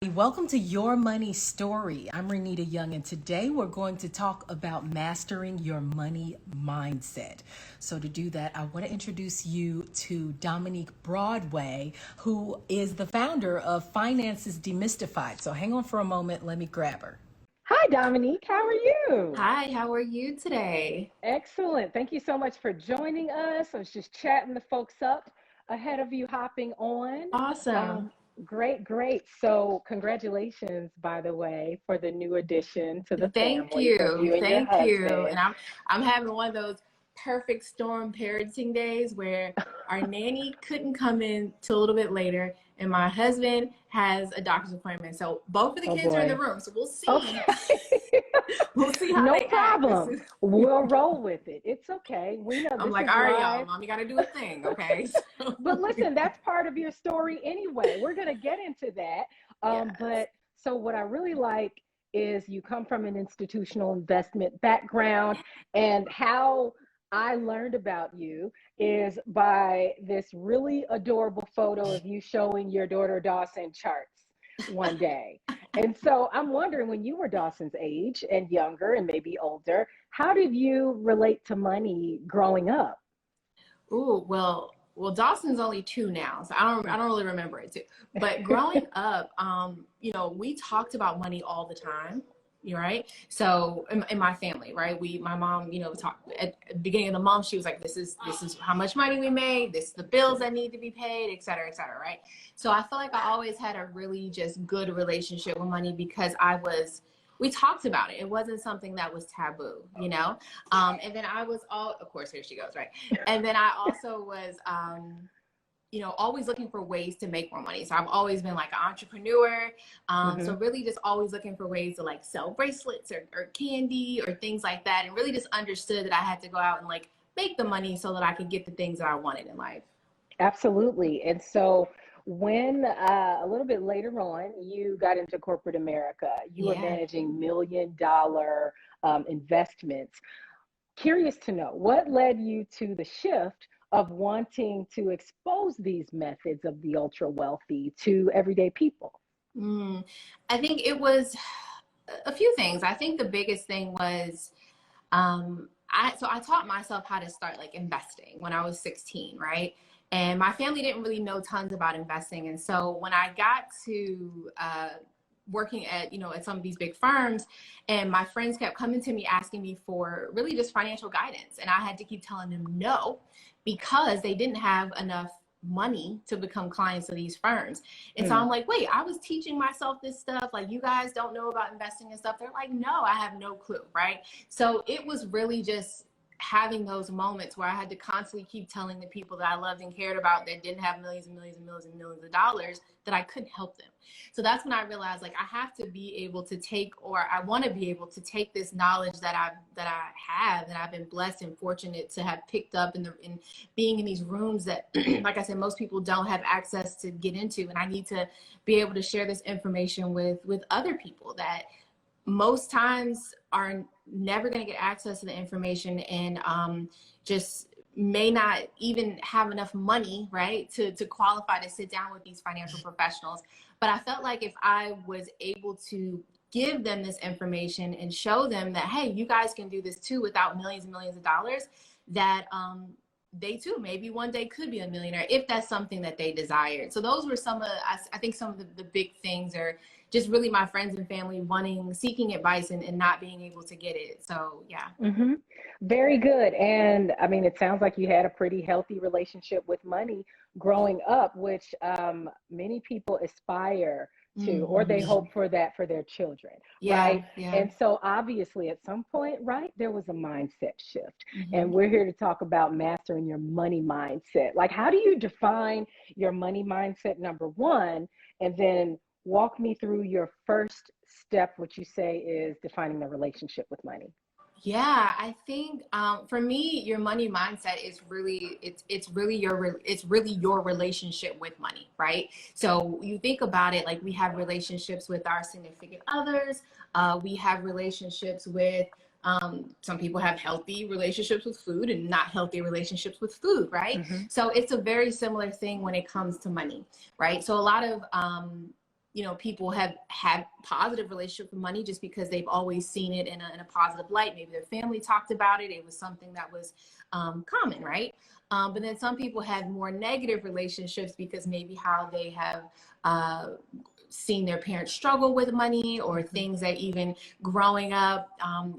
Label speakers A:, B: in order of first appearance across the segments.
A: Welcome to Your Money Story. I'm Renita Young, and today we're going to talk about mastering your money mindset. So, to do that, I want to introduce you to Dominique Broadway, who is the founder of Finances Demystified. So, hang on for a moment. Let me grab her.
B: Hi, Dominique. How are you?
C: Hi, how are you today?
B: Excellent. Thank you so much for joining us. I was just chatting the folks up ahead of you hopping on.
C: Awesome.
B: Um, great. So, congratulations, by the way, for the new addition to the
C: Thank
B: family from
C: you.
B: you and your
C: Thank you.
B: husband.
C: And I'm having one of those perfect storm parenting days where our nanny couldn't come in till a little bit later and my husband has a doctor's appointment. So both of the
B: Oh
C: kids are in the
B: boy.
C: room. So we'll see.
B: Okay.
C: We'll see how
B: No
C: they act.
B: problem. We'll roll with it. It's okay. We know
C: I'm
B: this
C: like,
B: is
C: all right, y'all,
B: live.
C: mommy got to do a thing, okay?
B: But listen, that's part of your story anyway. We're going to get into that.
C: Yes.
B: But so what I really like is you come from an institutional investment background, and how I learned about you is by this really adorable photo of you showing your daughter Dawson charts one day. And so I'm wondering, when you were Dawson's age and younger and maybe older, how did you relate to money growing up?
C: Ooh, well, Dawson's only 2 now, so I don't really remember it too. But growing up, we talked about money all the time. You're right. So in my family, right, my mom, talked at the beginning of the month. She was like, this is how much money we made. This is the bills that need to be paid, et cetera, et cetera. Right. So I feel like I always had a really just good relationship with money because we talked about it. It wasn't something that was taboo, and then I was of course, here she goes, right? And then I also was, always looking for ways to make more money. So I've always been like an entrepreneur. So
B: Hmm.
C: really just always looking for ways to like sell bracelets or candy or things like that. And really just understood that I had to go out and like make the money so that I could get the things that I wanted in life.
B: Absolutely. And so when a little bit later on, you got into corporate America, you were
C: Yeah.
B: managing $1 million investments. Curious to know what led you to the shift of wanting to expose these methods of the ultra wealthy to everyday people.
C: Mm, I think it was a few things. I think the biggest thing was I taught myself how to start like investing when I was 16, right? And my family didn't really know tons about investing. And so when I got to working at some of these big firms, and my friends kept coming to me asking me for really just financial guidance, and I had to keep telling them no because they didn't have enough money to become clients of these firms. And so
B: Mm.
C: I'm like, wait, I was teaching myself this stuff. Like, you guys don't know about investing and stuff. They're like, no, I have no clue. Right. So it was really just having those moments where I had to constantly keep telling the people that I loved and cared about that didn't have millions and millions and millions and millions of dollars that I couldn't help them. So that's when I realized, like, I have to be able to take, or I want to be able to take this knowledge that I have, that I've been blessed and fortunate to have picked up in being in these rooms that, like I said, most people don't have access to get into. And I need to be able to share this information with other people that most times are never going to get access to the information, and just may not even have enough money, right, to qualify to sit down with these financial professionals. But I felt like if I was able to give them this information and show them that, hey, you guys can do this too without millions and millions of dollars, that they too maybe one day could be a millionaire if that's something that they desired. So those were some of, I think some of the big things are just really my friends and family seeking advice and not being able to get it. So yeah.
B: Hmm. Very good. And I mean, it sounds like you had a pretty healthy relationship with money growing up, which many people aspire to, or they
C: Hmm.
B: hope for that for their children,
C: Yeah.
B: right?
C: Yeah.
B: And so obviously at some point, right, there was a mindset shift. And
C: Hmm.
B: we're here to talk about mastering your money mindset. Like, how do you define your money mindset, number one, and then walk me through your first step, which you say is defining the relationship with money.
C: Yeah, I think for me, your money mindset is really it's really your relationship with money, right? So you think about it, like we have relationships with our significant others, we have relationships with some people have healthy relationships with food and not healthy relationships with food, right?
B: Hmm.
C: So it's a very similar thing when it comes to money, right? So a lot of you know, people have had positive relationship with money just because they've always seen it in a positive light. Maybe their family talked about it. It was something that was common, right? But then some people have more negative relationships because maybe how they have seen their parents struggle with money, or things that even growing up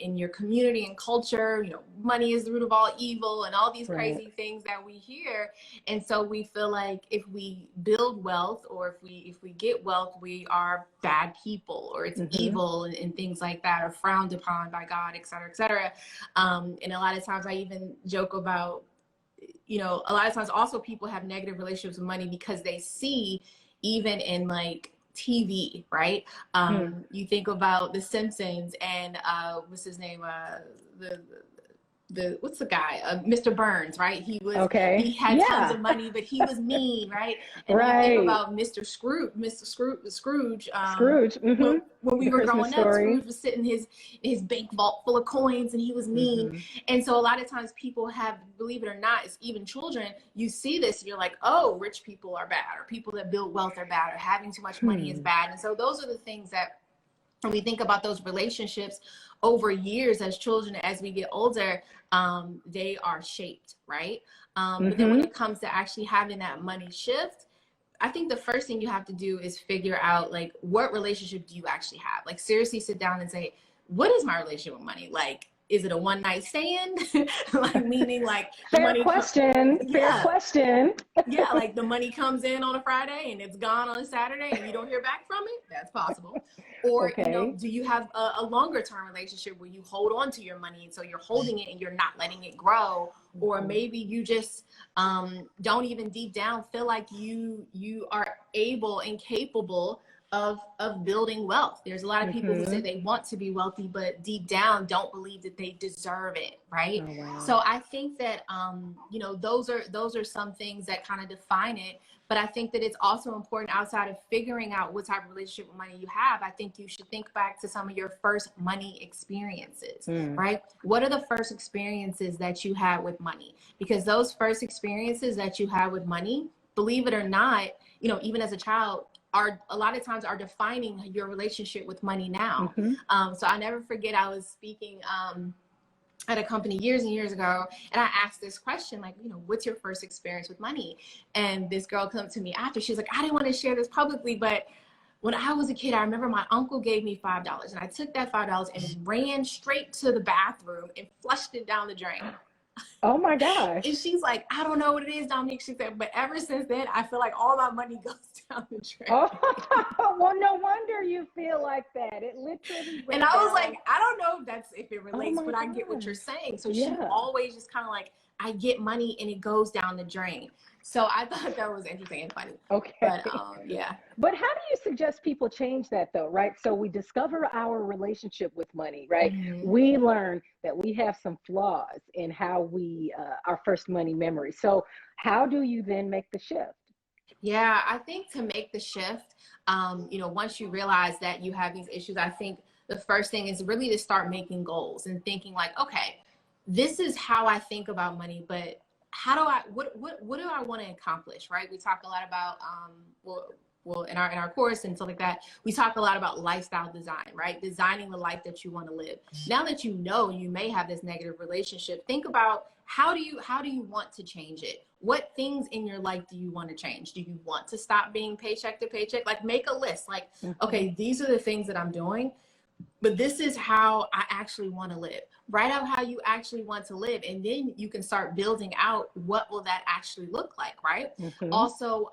C: in your community and culture, you know, money is the root of all evil and all these crazy things that we hear. And so we feel like if we build wealth, or if we get wealth, we are bad people, or it's evil, and things like that are frowned upon by God, et cetera, et cetera. And a lot of times I even joke about, you know, a lot of times also people have negative relationships with money because they see, even in like TV, right? You think about The Simpsons and what's his name? The what's the guy? Mr. Burns, right? He had tons of money, but he was mean, right? And you think about Mr. Scrooge, when we were growing up, Scrooge was sitting in his bank vault full of coins, and he was mean. And so a lot of times people have, believe it or not, it's even children, you see this and you're like, oh, rich people are bad, or people that build wealth are bad, or having too much money is bad. And so those are the things that, when we think about those relationships over years as children, as we get older, they are shaped, right? But then when it comes to actually having that money shift, I think the first thing you have to do is figure out, like, what relationship do you actually have? Like, seriously sit down and say, what is my relationship with money? Like, is it a one night stand? Like, meaning like
B: fair question.
C: Yeah, like the money comes in on a Friday and it's gone on a Saturday and you don't hear back from it. That's possible. Or, you know, do you have a longer term relationship where you hold on to your money, and so you're holding it and you're not letting it grow? Or maybe you just don't even deep down feel like you are able and capable of building wealth. There's a lot of people who say they want to be wealthy, but deep down don't believe that they deserve it, right? Oh, wow. So I think that you know, those are some things that kind of define it. But I think that it's also important, outside of figuring out what type of relationship with money you have, I think you should think back to some of your first money experiences, right? What are the first experiences that you had with money? Because those first experiences that you had with money, believe it or not, you know, even as a child, are a lot of times are defining your relationship with money now. So I never forget, I was speaking at a company years and years ago, and I asked this question, like, you know, what's your first experience with money? And this girl came to me after, she's like, I didn't want to share this publicly, but when I was a kid, I remember my uncle gave me $5, and I took that $5 and ran straight to the bathroom and flushed it down the drain.
B: Oh my gosh.
C: And she's like, I don't know what it is, Dominique. She said, but ever since then, I feel like all my money goes down the drain.
B: Oh, well, no wonder you feel like that. It literally.
C: And I was like, I don't know if it relates, but I get what you're saying. So she always just kind of like, I get money and it goes down the drain. So I thought that was interesting and funny.
B: Okay.
C: But yeah.
B: But how do you suggest people change that though, right? So we discover our relationship with money, right? We learn that we have some flaws in how we, our first money memory. So how do you then make the shift?
C: Yeah, I think to make the shift, you know, once you realize that you have these issues, I think the first thing is really to start making goals and thinking like, okay, this is how I think about money, but how do I, what do I want to accomplish, right? We talk a lot about, well, in our course and stuff like that, we talk a lot about lifestyle design, right? Designing the life that you want to live. Now that you know you may have this negative relationship, think about how do you want to change it? What things in your life do you want to change? Do you want to stop being paycheck to paycheck? Like, make a list, like, okay, these are the things that I'm doing, but this is how I actually want to live. Write out how you actually want to live, and then you can start building out what will that actually look like, right? Also,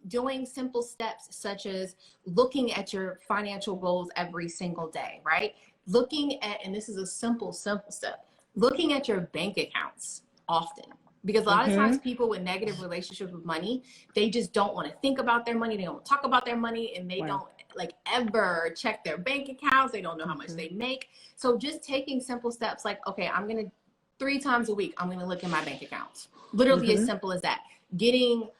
C: doing simple steps such as looking at your financial goals every single day, right? Looking at, and this is a simple step, looking at your bank accounts often. Because a lot of times people with negative relationships with money, they just don't want to think about their money. They don't talk about their money, and they don't like ever check their bank accounts. They don't know how much they make. So just taking simple steps like, okay, I'm going to 3 times a week, I'm going to look at my bank accounts. Literally as simple as that. Getting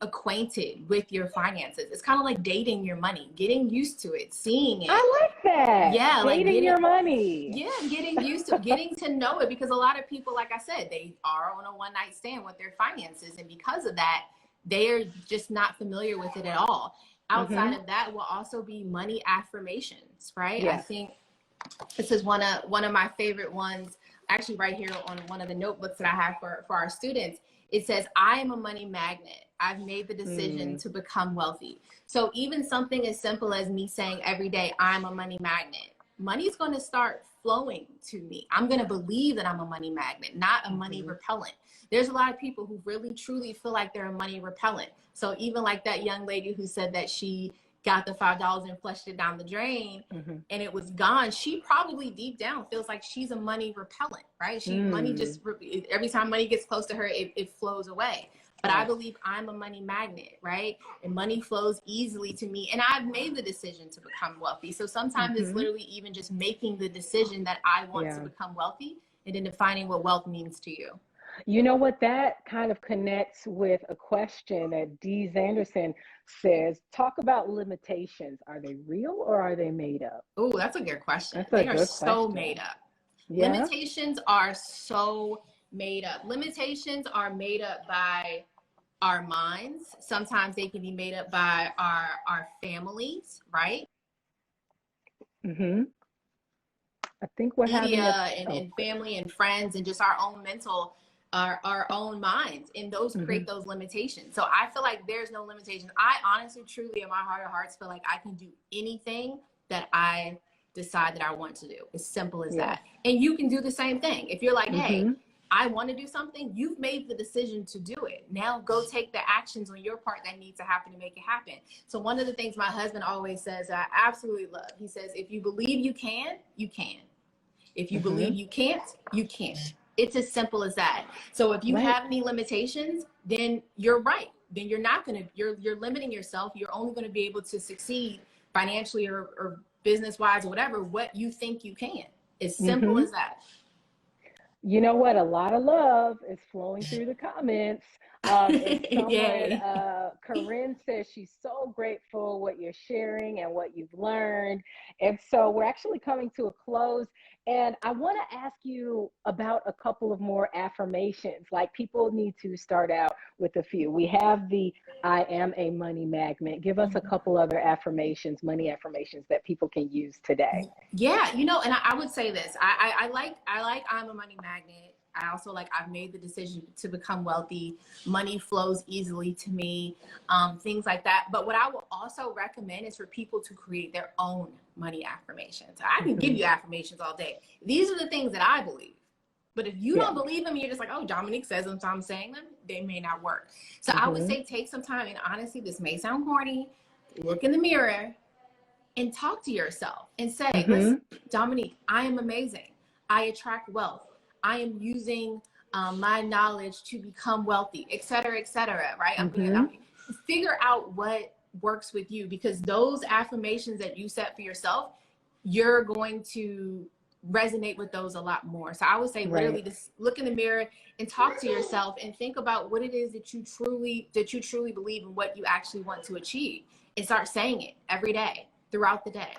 C: acquainted with your finances. It's kind of like dating your money, getting used to it, seeing it.
B: I like that.
C: Yeah,
B: dating your money.
C: Yeah, getting used to getting to know it, because a lot of people, like I said, they are on a one-night stand with their finances, and because of that, they are just not familiar with it at all. outside of that will also be money affirmations, right? I
B: Yes.
C: think this is one of my favorite ones, actually right here on one of the notebooks that I have for our students. It says, I am a money magnet. I've made the decision to become wealthy. So even something as simple as me saying every day, I'm a money magnet, money's going to start flowing to me. I'm going to believe that I'm a money magnet, not a money repellent. There's a lot of people who really truly feel like they're a money repellent. So even like that young lady who said that she got the $5 and flushed it down the drain and it was gone, she probably deep down feels like she's a money repellent, right? Money just, every time money gets close to her, it flows away. But I believe I'm a money magnet, right? And money flows easily to me. And I've made the decision to become wealthy. So sometimes it's literally even just making the decision that I want to become wealthy and then defining what wealth means to you.
B: You know what, that kind of connects with a question that Dee Zanderson says, talk about limitations. Are they real or are they made up?
C: Oh, that's a good question.
B: That's
C: They are so made up.
B: Yeah?
C: Limitations are so made up. Limitations are made up by our minds. Sometimes they can be made up by our families, right?
B: I think we're
C: Media and family and friends and just our own mental, our own minds, and those create those limitations. So I feel like there's no limitation. I honestly, truly, in my heart of hearts, feel like I can do anything that I decide that I want to do. As simple as that. And you can do the same thing. If you're like, hey, I want to do something, you've made the decision to do it. Now go take the actions on your part that need to happen to make it happen. So one of the things my husband always says, I absolutely love, he says, if you believe you can, you can. If you believe you can't, you can't. It's as simple as that. So if you have any limitations, then you're right. Then you're not going to, you're limiting yourself. You're only going to be able to succeed financially or business wise or whatever, what you think you can. As simple as that.
B: You know what? A lot of love is flowing through the comments. And someone, Corinne says she's so grateful what you're sharing and what you've learned. And so we're actually coming to a close. And I want to ask you about a couple of more affirmations. Like, people need to start out with a few. We have the I am a money magnet. Give us a couple other affirmations, money affirmations that people can use today.
C: Yeah, you know, and I would say this. I like I'm a money magnet. I also like I've made the decision to become wealthy. Money flows easily to me, things like that. But what I will also recommend is for people to create their own money affirmations. I can give you affirmations all day. These are the things that I believe. But if you don't believe them, you're just like, oh, Dominique says them, so I'm saying them, they may not work. So I would say take some time, and honestly, this may sound corny, look in the mirror and talk to yourself and say, listen, Dominique, I am amazing. I attract wealth. I am using my knowledge to become wealthy, et cetera, right? Figure out what works with you, because those affirmations that you set for yourself, you're going to resonate with those a lot more. So I would say literally just look in the mirror and talk to yourself and think about what it is that you truly believe and what you actually want to achieve, and start saying it every day throughout the day.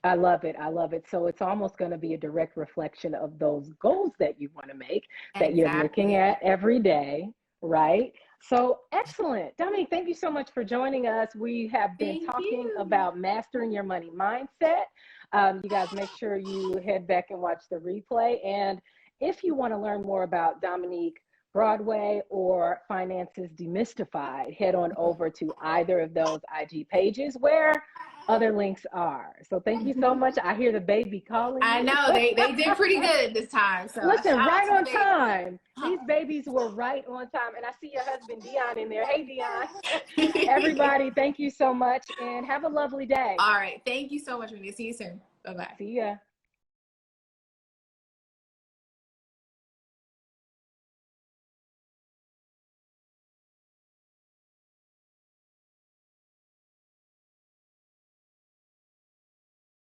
B: I love it. I love it. So it's almost going to be a direct reflection of those goals that you want to make, that you're looking at every day, right? So excellent. Dominique, thank you so much for joining us. We have been talking about mastering your money mindset. You guys make sure you head back and watch the replay. And if you want to learn more about Dominique Broadway or Finances Demystified, head on over to either of those IG pages where other links are. So thank you so much. I hear the baby calling.
C: I know they did pretty good this time. So
B: listen, right on time. These babies were right on time. And I see your husband Dion in there. Hey Dion. Everybody, thank you so much and have a lovely day.
C: All right. Thank you so much, Renita. See you soon. Bye-bye.
B: See ya.